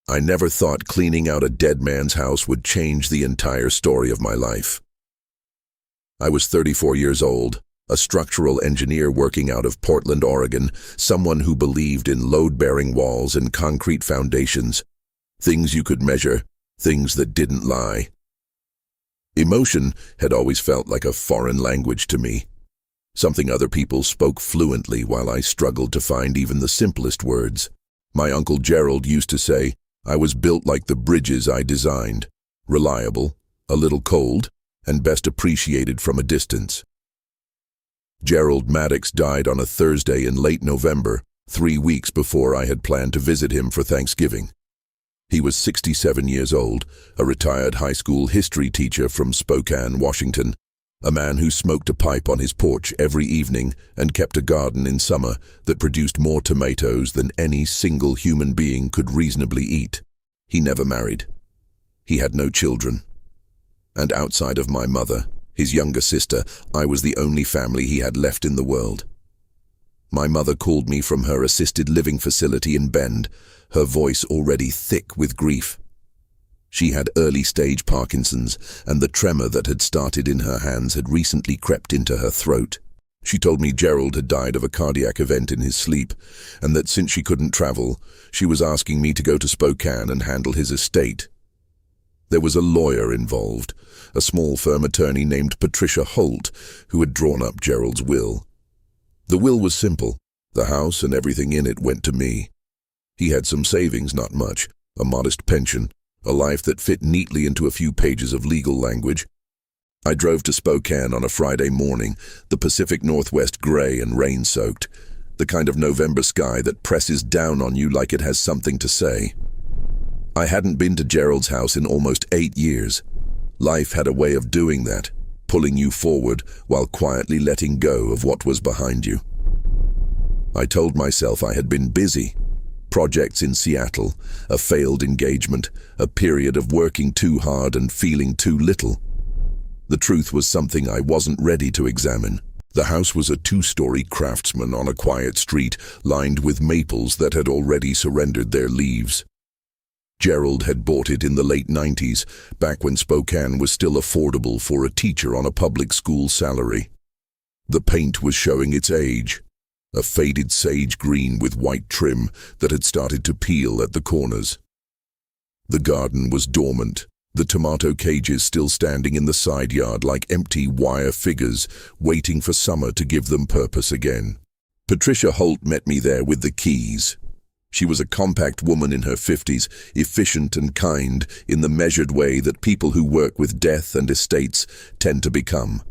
I never thought cleaning out a dead man's house would change the entire story of my life. I was 34 years old, a structural engineer working out of Portland, Oregon, someone who believed in load-bearing walls and concrete foundations, things you could measure, things that didn't lie. Emotion had always felt like a foreign language to me, something other people spoke fluently while I struggled to find even the simplest words. My uncle Gerald used to say, I was built like the bridges I designed, reliable, a little cold, and best appreciated from a distance. Gerald Maddox died on a Thursday in late November, 3 weeks before I had planned to visit him for Thanksgiving. He was 67 years old, a retired high school history teacher from Spokane, Washington, a man who smoked a pipe on his porch every evening and kept a garden in summer that produced more tomatoes than any single human being could reasonably eat. He never married. He had no children. And outside of my mother, his younger sister, I was the only family he had left in the world. My mother called me from her assisted living facility in Bend, her voice already thick with grief. She had early-stage Parkinson's, and the tremor that had started in her hands had recently crept into her throat. She told me Gerald had died of a cardiac event in his sleep, and that since she couldn't travel, she was asking me to go to Spokane and handle his estate. There was a lawyer involved, a small firm attorney named Patricia Holt, who had drawn up Gerald's will. The will was simple. The house and everything in it went to me. He had some savings, not much, a modest pension, a life that fit neatly into a few pages of legal language. I drove to Spokane on a Friday morning, the Pacific Northwest gray and rain-soaked, the kind of November sky that presses down on you like it has something to say. I hadn't been to Gerald's house in almost 8 years. Life had a way of doing that, pulling you forward while quietly letting go of what was behind you. I told myself I had been busy. Projects in Seattle, a failed engagement, a period of working too hard and feeling too little. The truth was something I wasn't ready to examine. The house was a 2-story craftsman on a quiet street, lined with maples that had already surrendered their leaves. Gerald had bought it in the late 90s, back when Spokane was still affordable for a teacher on a public school salary. The paint was showing its age. A faded sage green with white trim that had started to peel at the corners. The garden was dormant, the tomato cages still standing in the side yard like empty wire figures, waiting for summer to give them purpose again. Patricia Holt met me there with the keys. She was a compact woman in her 50s, efficient and kind in the measured way that people who work with death and estates tend to become.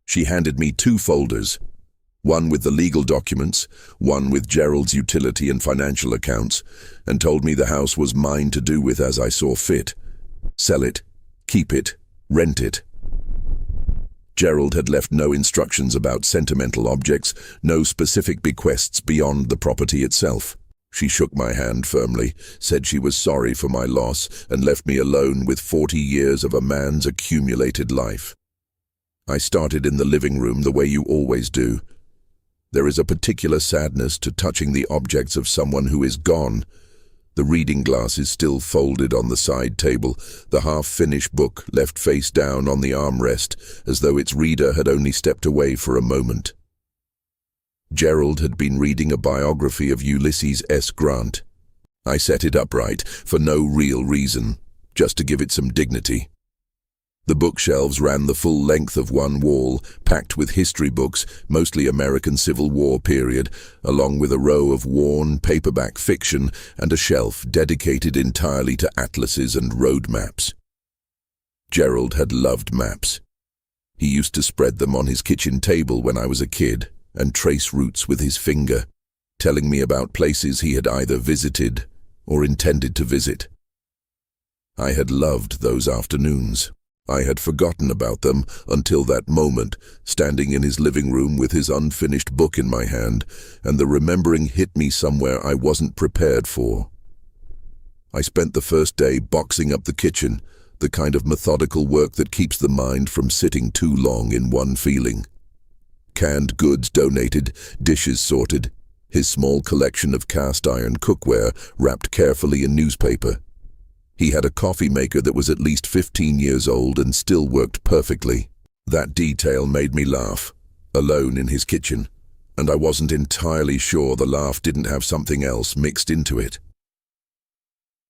She handed me 2 folders, one with the legal documents, one with Gerald's utility and financial accounts, and told me the house was mine to do with as I saw fit. Sell it, keep it, rent it. Gerald had left no instructions about sentimental objects, no specific bequests beyond the property itself. She shook my hand firmly, said she was sorry for my loss, and left me alone with 40 years of a man's accumulated life. I started in the living room the way you always do. There is a particular sadness to touching the objects of someone who is gone. The reading glasses still folded on the side table, the half-finished book left face down on the armrest, as though its reader had only stepped away for a moment. Gerald had been reading a biography of Ulysses S. Grant. I set it upright, for no real reason, just to give it some dignity. The bookshelves ran the full length of one wall, packed with history books, mostly American Civil War period, along with a row of worn paperback fiction and a shelf dedicated entirely to atlases and road maps. Gerald had loved maps. He used to spread them on his kitchen table when I was a kid and trace routes with his finger, telling me about places he had either visited or intended to visit. I had loved those afternoons. I had forgotten about them until that moment, standing in his living room with his unfinished book in my hand, and the remembering hit me somewhere I wasn't prepared for. I spent the first day boxing up the kitchen, the kind of methodical work that keeps the mind from sitting too long in one feeling. Canned goods donated, dishes sorted, his small collection of cast-iron cookware wrapped carefully in newspaper. He had a coffee maker that was at least 15 years old and still worked perfectly. That detail made me laugh, alone in his kitchen, and I wasn't entirely sure the laugh didn't have something else mixed into it.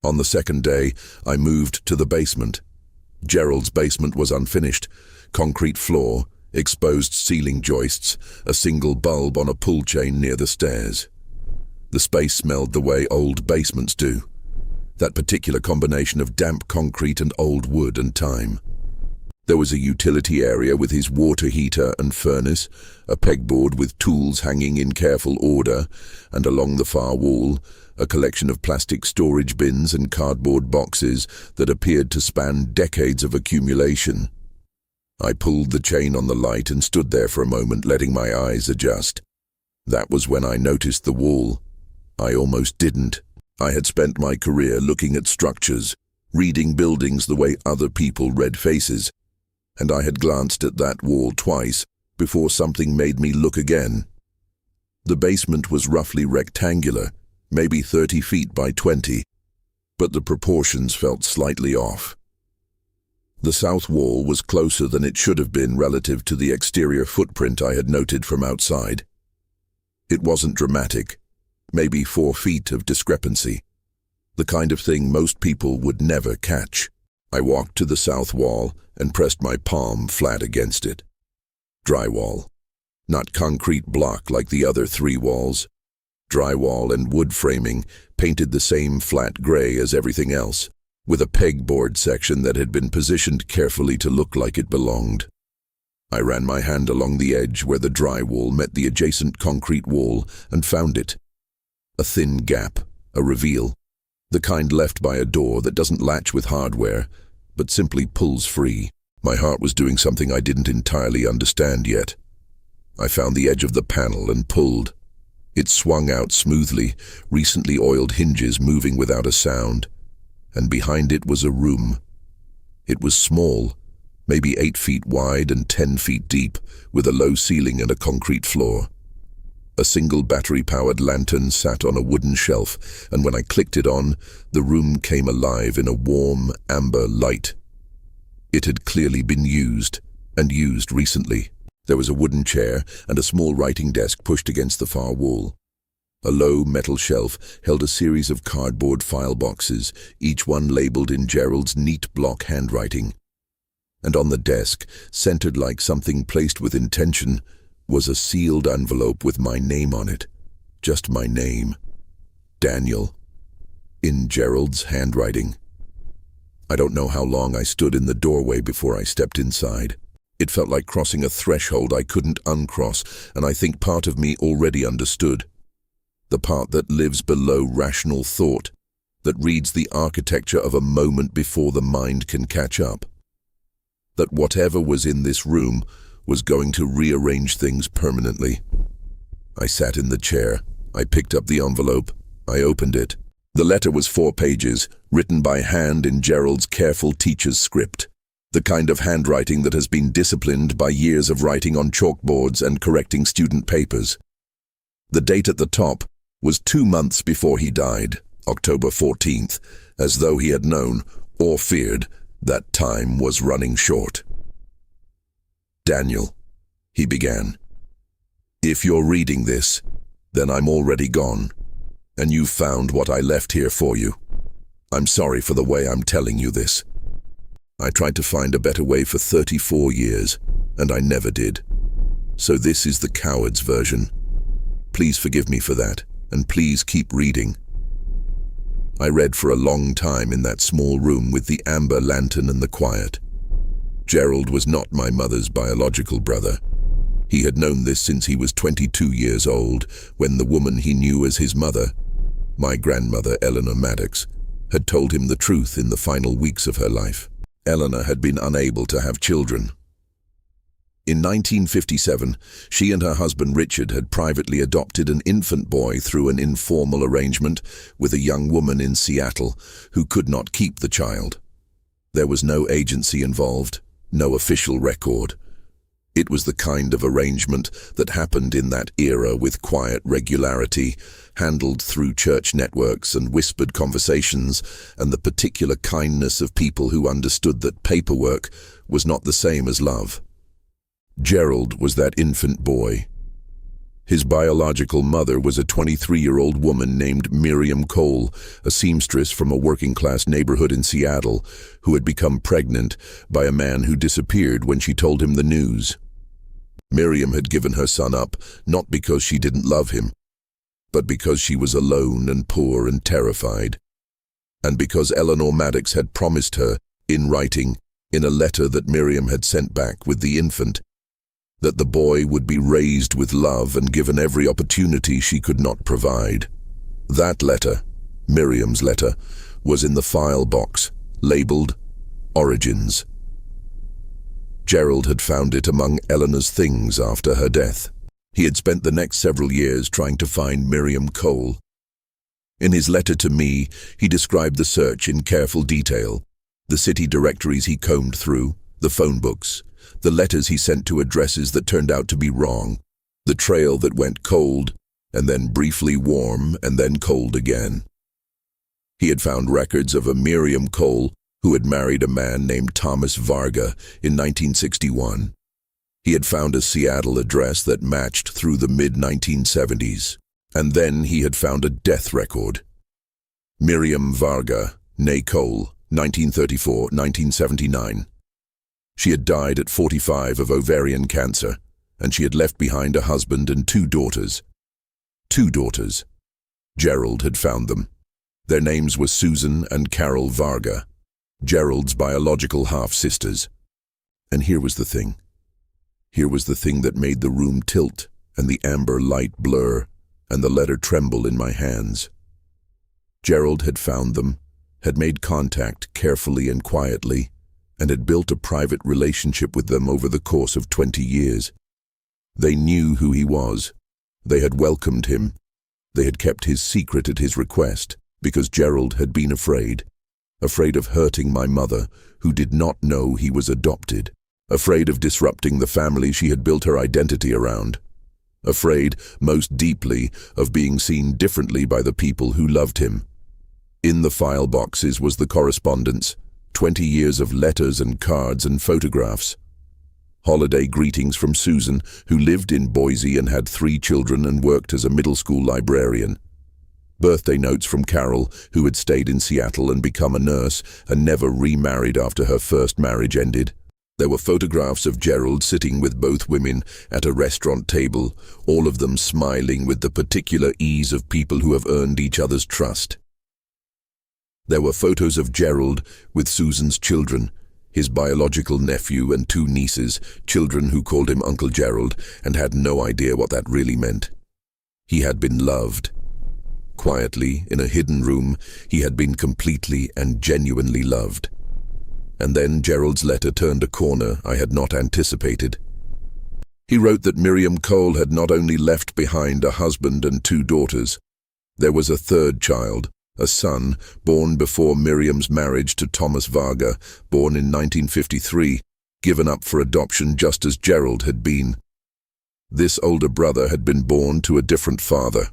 On the second day, I moved to the basement. Gerald's basement was unfinished: concrete floor, exposed ceiling joists, a single bulb on a pull chain near the stairs. The space smelled the way old basements do, that particular combination of damp concrete and old wood and time. There was a utility area with his water heater and furnace, a pegboard with tools hanging in careful order, and along the far wall, a collection of plastic storage bins and cardboard boxes that appeared to span decades of accumulation. I pulled the chain on the light and stood there for a moment, letting my eyes adjust. That was when I noticed the wall. I almost didn't. I had spent my career looking at structures, reading buildings the way other people read faces, and I had glanced at that wall twice before something made me look again. The basement was roughly rectangular, maybe 30 feet by 20, but the proportions felt slightly off. The south wall was closer than it should have been relative to the exterior footprint I had noted from outside. It wasn't dramatic, maybe 4 feet of discrepancy, the kind of thing most people would never catch. I walked to the south wall and pressed my palm flat against it. Drywall, not concrete block like the other 3 walls. Drywall and wood framing, painted the same flat gray as everything else, with a pegboard section that had been positioned carefully to look like it belonged. I ran my hand along the edge where the drywall met the adjacent concrete wall and found it. A thin gap, a reveal, the kind left by a door that doesn't latch with hardware, but simply pulls free. My heart was doing something I didn't entirely understand yet. I found the edge of the panel and pulled. It swung out smoothly, recently oiled hinges moving without a sound, and behind it was a room. It was small, maybe 8 feet wide and 10 feet deep, with a low ceiling and a concrete floor. A single battery-powered lantern sat on a wooden shelf, and when I clicked it on, the room came alive in a warm, amber light. It had clearly been used, and used recently. There was a wooden chair and a small writing desk pushed against the far wall. A low metal shelf held a series of cardboard file boxes, each one labeled in Gerald's neat block handwriting. And on the desk, centered like something placed with intention, was a sealed envelope with my name on it. Just my name. Daniel. In Gerald's handwriting. I don't know how long I stood in the doorway before I stepped inside. It felt like crossing a threshold I couldn't uncross, and I think part of me already understood. The part that lives below rational thought, that reads the architecture of a moment before the mind can catch up. That whatever was in this room was going to rearrange things permanently. I sat in the chair. I picked up the envelope. I opened it. The letter was 4 pages, written by hand in Gerald's careful teacher's script, the kind of handwriting that has been disciplined by years of writing on chalkboards and correcting student papers. The date at the top was 2 months before he died, October 14th, as though he had known, or feared, that time was running short. Daniel, he began, if you're reading this, then I'm already gone, and you've found what I left here for you. I'm sorry for the way I'm telling you this. I tried to find a better way for 34 years, and I never did. So this is the coward's version. Please forgive me for that, and please keep reading. I read for a long time in that small room with the amber lantern and the quiet. Gerald was not my mother's biological brother. He had known this since he was 22 years old, when the woman he knew as his mother, my grandmother Eleanor Maddox, had told him the truth in the final weeks of her life. Eleanor had been unable to have children. In 1957, she and her husband Richard had privately adopted an infant boy through an informal arrangement with a young woman in Seattle who could not keep the child. There was no agency involved, no official record. It was the kind of arrangement that happened in that era with quiet regularity, handled through church networks and whispered conversations, and the particular kindness of people who understood that paperwork was not the same as love. Gerald was that infant boy. His biological mother was a 23-year-old woman named Miriam Cole, a seamstress from a working-class neighborhood in Seattle, who had become pregnant by a man who disappeared when she told him the news. Miriam had given her son up, not because she didn't love him, but because she was alone and poor and terrified, and because Eleanor Maddox had promised her, in writing, in a letter that Miriam had sent back with the infant, that the boy would be raised with love and given every opportunity she could not provide. That letter, Miriam's letter, was in the file box, labeled Origins. Gerald had found it among Eleanor's things after her death. He had spent the next several years trying to find Miriam Cole. In his letter to me, he described the search in careful detail, the city directories he combed through, the phone books, the letters he sent to addresses that turned out to be wrong, the trail that went cold, and then briefly warm, and then cold again. He had found records of a Miriam Cole who had married a man named Thomas Varga in 1961. He had found a Seattle address that matched through the mid-1970s, and then he had found a death record. Miriam Varga, née Cole, 1934-1979. She had died at 45 of ovarian cancer, and she had left behind a husband and two daughters. Two daughters. Gerald had found them. Their names were Susan and Carol Varga, Gerald's biological half-sisters. And here was the thing. Here was the thing that made the room tilt and the amber light blur and the letter tremble in my hands. Gerald had found them, had made contact carefully and quietly, and had built a private relationship with them over the course of 20 years. They knew who he was. They had welcomed him. They had kept his secret at his request, because Gerald had been afraid of hurting my mother, who did not know he was adopted, afraid of disrupting the family she had built her identity around, afraid, most deeply, of being seen differently by the people who loved him. In the file boxes was the correspondence, 20 years of letters and cards and photographs. Holiday greetings from Susan, who lived in Boise and had 3 children and worked as a middle school librarian. Birthday notes from Carol, who had stayed in Seattle and become a nurse and never remarried after her first marriage ended. There were photographs of Gerald sitting with both women at a restaurant table, all of them smiling with the particular ease of people who have earned each other's trust. There were photos of Gerald with Susan's children, his biological nephew and 2 nieces, children who called him Uncle Gerald and had no idea what that really meant. He had been loved. Quietly, in a hidden room, he had been completely and genuinely loved. And then Gerald's letter turned a corner I had not anticipated. He wrote that Miriam Cole had not only left behind a husband and 2 daughters. There was a 3rd child, a son, born before Miriam's marriage to Thomas Varga, born in 1953, given up for adoption just as Gerald had been. This older brother had been born to a different father,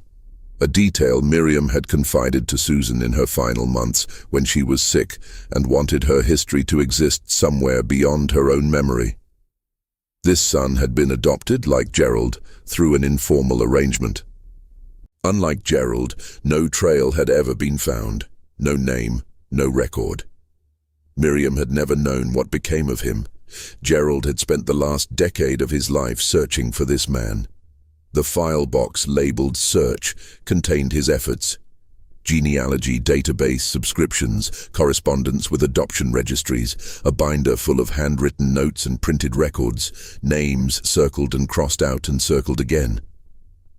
a detail Miriam had confided to Susan in her final months when she was sick and wanted her history to exist somewhere beyond her own memory. This son had been adopted, like Gerald, through an informal arrangement. Unlike Gerald, no trail had ever been found, no name, no record. Miriam had never known what became of him. Gerald had spent the last decade of his life searching for this man. The file box labeled Search contained his efforts. Genealogy database subscriptions, correspondence with adoption registries, a binder full of handwritten notes and printed records, names circled and crossed out and circled again.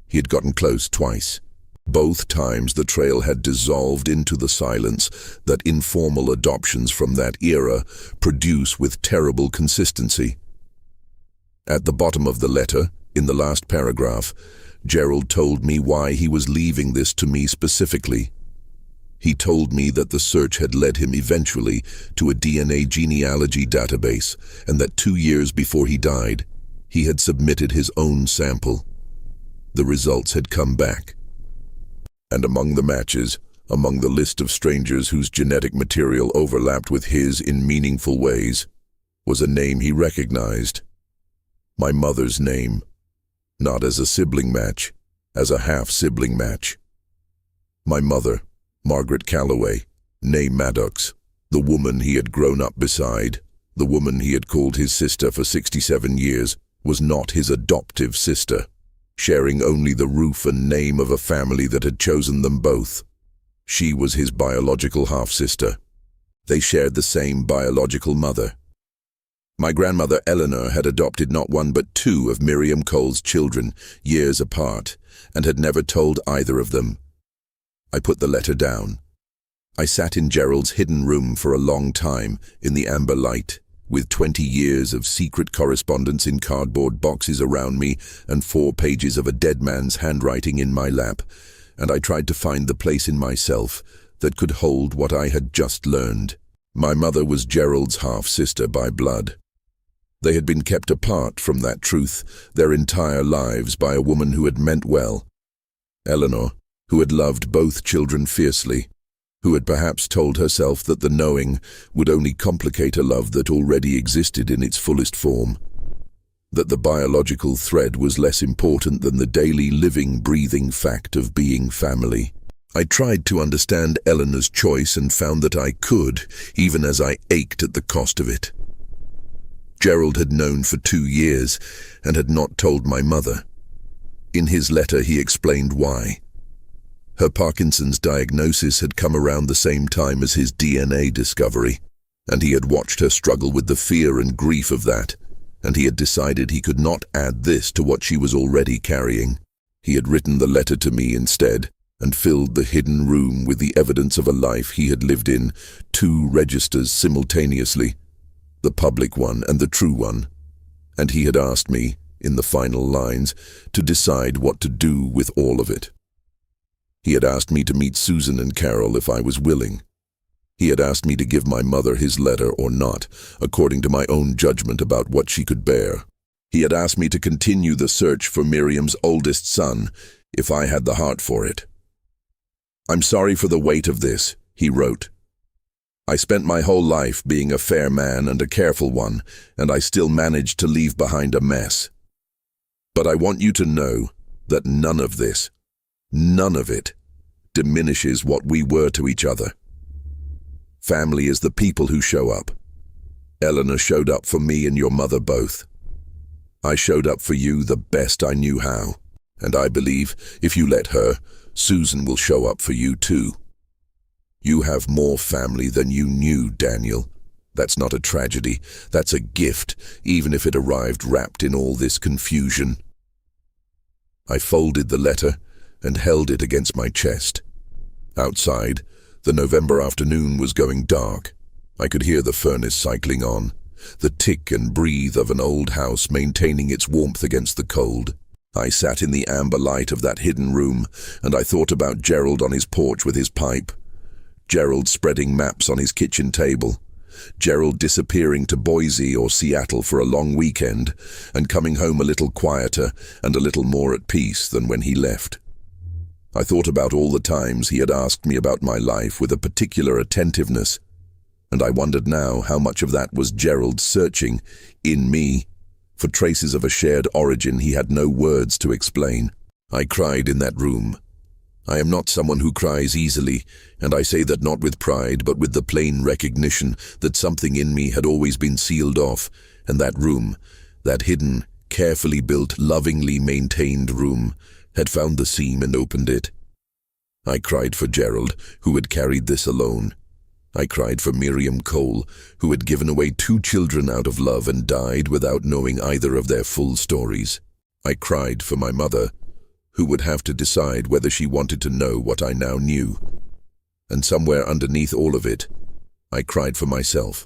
He had gotten close twice. Both times the trail had dissolved into the silence that informal adoptions from that era produce with terrible consistency. At the bottom of the letter, in the last paragraph, Gerald told me why he was leaving this to me specifically. He told me that the search had led him eventually to a DNA genealogy database, and that 2 years before he died, He had submitted his own sample. The results had come back. And among the matches, among the list of strangers whose genetic material overlapped with his in meaningful ways, was a name he recognized. My mother's name. Not as a sibling match, as a half-sibling match. My mother, Margaret Calloway, née Maddox, the woman he had grown up beside, the woman he had called his sister for 67 years, was not his adoptive sister, sharing only the roof and name of a family that had chosen them both. She was his biological half-sister. They shared the same biological mother. My grandmother Eleanor had adopted not one but two of Miriam Cole's children, years apart, and had never told either of them. I put the letter down. I sat in Gerald's hidden room for a long time, in the amber light, with 20 years of secret correspondence in cardboard boxes around me and 4 pages of a dead man's handwriting in my lap, and I tried to find the place in myself that could hold what I had just learned. My mother was Gerald's half-sister by blood. They had been kept apart from that truth their entire lives by a woman who had meant well. Eleanor, who had loved both children fiercely, who had perhaps told herself that the knowing would only complicate a love that already existed in its fullest form, that the biological thread was less important than the daily living, breathing fact of being family. I tried to understand Eleanor's choice and found that I could, even as I ached at the cost of it. Gerald had known for 2 years and had not told my mother. In his letter he explained why. Her Parkinson's diagnosis had come around the same time as his DNA discovery, and he had watched her struggle with the fear and grief of that, and he had decided he could not add this to what she was already carrying. He had written the letter to me instead, and filled the hidden room with the evidence of a life he had lived in, 2 registers simultaneously, the public one and the true one, and he had asked me, in the final lines, to decide what to do with all of it. He had asked me to meet Susan and Carol if I was willing. He had asked me to give my mother his letter or not, according to my own judgment about what she could bear. He had asked me to continue the search for Miriam's oldest son, if I had the heart for it. "I'm sorry for the weight of this," he wrote. "I spent my whole life being a fair man and a careful one, and I still managed to leave behind a mess. But I want you to know that none of this, none of it, diminishes what we were to each other. Family is the people who show up. Eleanor showed up for me and your mother both. I showed up for you the best I knew how, and I believe if you let her, Susan will show up for you too. You have more family than you knew, Daniel. That's not a tragedy, that's a gift, even if it arrived wrapped in all this confusion." I folded the letter and held it against my chest. Outside, the November afternoon was going dark. I could hear the furnace cycling on, the tick and breathe of an old house maintaining its warmth against the cold. I sat in the amber light of that hidden room, and I thought about Gerald on his porch with his pipe, Gerald spreading maps on his kitchen table, Gerald disappearing to Boise or Seattle for a long weekend, and coming home a little quieter and a little more at peace than when he left. I thought about all the times he had asked me about my life with a particular attentiveness, and I wondered now how much of that was Gerald searching, in me, for traces of a shared origin he had no words to explain. I cried in that room. I am not someone who cries easily, and I say that not with pride, but with the plain recognition that something in me had always been sealed off, and that room, that hidden, carefully built, lovingly maintained room, had found the seam and opened it. I cried for Gerald, who had carried this alone. I cried for Miriam Cole, who had given away 2 children out of love and died without knowing either of their full stories. I cried for my mother, who would have to decide whether she wanted to know what I now knew. And somewhere underneath all of it, I cried for myself,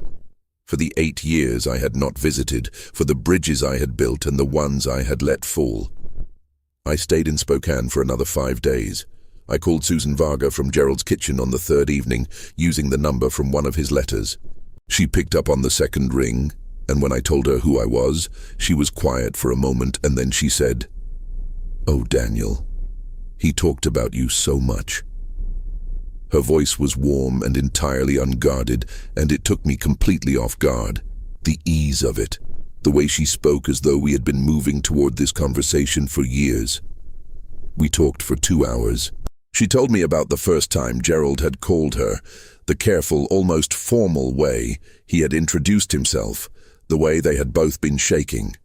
for the 8 years I had not visited, for the bridges I had built and the ones I had let fall. I stayed in Spokane for another 5 days. I called Susan Varga from Gerald's kitchen on the 3rd evening, using the number from one of his letters. She picked up on the 2nd ring, And when I told her who I was, she was quiet for a moment and then she said, "Oh, Daniel, he talked about you so much." Her voice was warm and entirely unguarded, and it took me completely off guard. The ease of it, the way she spoke as though we had been moving toward this conversation for years. We talked for 2 hours. She told me about the first time Gerald had called her, the careful, almost formal way he had introduced himself, the way they had both been shaking.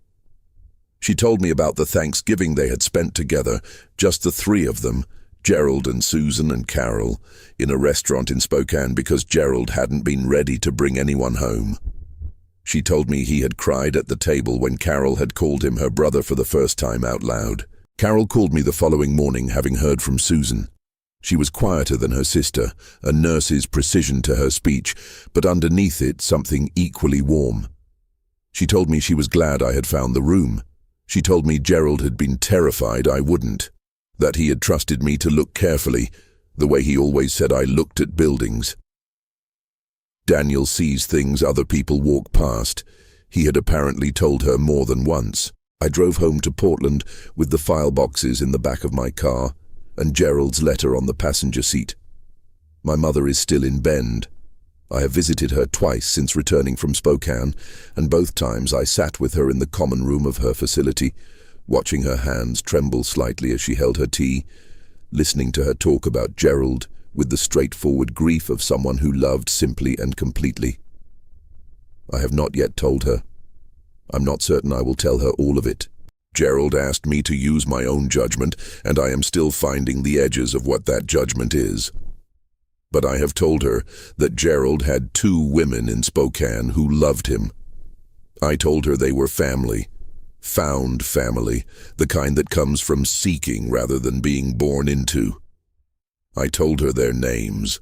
She told me about the Thanksgiving they had spent together, just the three of them, Gerald and Susan and Carol, in a restaurant in Spokane because Gerald hadn't been ready to bring anyone home. She told me he had cried at the table when Carol had called him her brother for the first time out loud. Carol called me the following morning, having heard from Susan. She was quieter than her sister, a nurse's precision to her speech, but underneath it something equally warm. She told me she was glad I had found the room. She told me Gerald had been terrified I wouldn't, that he had trusted me to look carefully, the way he always said I looked at buildings. Daniel sees things other people walk past. He had apparently told her more than once. I drove home to Portland with the file boxes in the back of my car and Gerald's letter on the passenger seat. My mother is still in Bend. I have visited her twice since returning from Spokane, and both times I sat with her in the common room of her facility, watching her hands tremble slightly as she held her tea, listening to her talk about Gerald with the straightforward grief of someone who loved simply and completely. I have not yet told her. I'm not certain I will tell her all of it. Gerald asked me to use my own judgment, and I am still finding the edges of what that judgment is. But I have told her that Gerald had 2 women in Spokane who loved him. I told her they were family, found family, the kind that comes from seeking rather than being born into. I told her their names.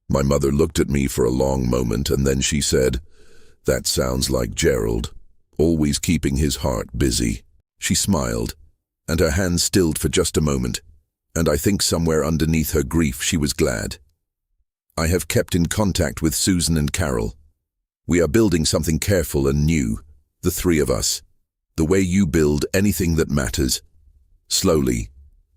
My mother looked at me for a long moment and then she said, "That sounds like Gerald, always keeping his heart busy." She smiled, and her hands stilled for just a moment, and I think somewhere underneath her grief she was glad. I have kept in contact with Susan and Carol. We are building something careful and new, the 3 of us, the way you build anything that matters. Slowly,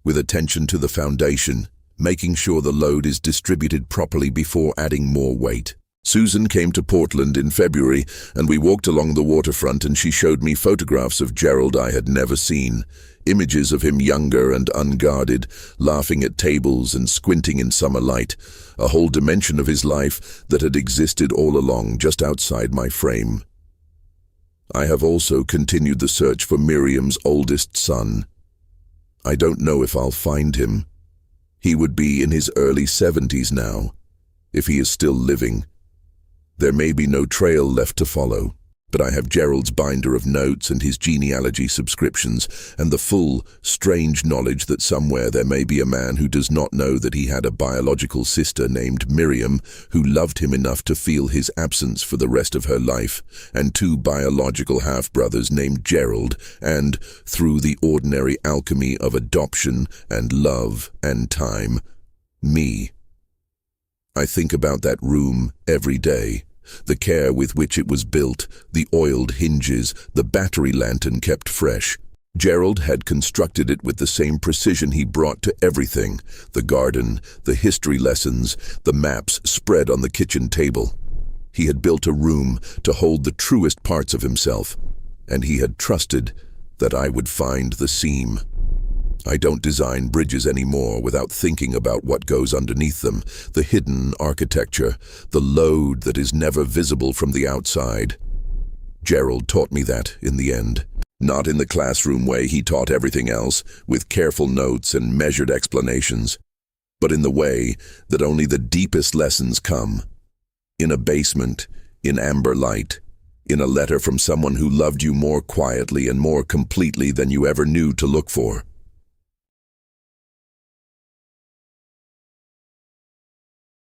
with attention to the foundation, making sure the load is distributed properly before adding more weight. Susan came to Portland in February, and we walked along the waterfront and she showed me photographs of Gerald I had never seen, images of him younger and unguarded, laughing at tables and squinting in summer light, a whole dimension of his life that had existed all along just outside my frame. I have also continued the search for Miriam's oldest son. I don't know if I'll find him. He would be in his early 70s now, if he is still living. There may be no trail left to follow, but I have Gerald's binder of notes and his genealogy subscriptions, and the full, strange knowledge that somewhere there may be a man who does not know that he had a biological sister named Miriam who loved him enough to feel his absence for the rest of her life, and 2 biological half-brothers named Gerald, and, through the ordinary alchemy of adoption and love and time, me. I think about that room every day. The care with which it was built, the oiled hinges, the battery lantern kept fresh. Gerald had constructed it with the same precision he brought to everything, the garden, the history lessons, the maps spread on the kitchen table. He had built a room to hold the truest parts of himself, and he had trusted that I would find the seam. I don't design bridges anymore without thinking about what goes underneath them, the hidden architecture, the load that is never visible from the outside. Gerald taught me that in the end. Not in the classroom way he taught everything else, with careful notes and measured explanations, but in the way that only the deepest lessons come. In a basement, in amber light, in a letter from someone who loved you more quietly and more completely than you ever knew to look for.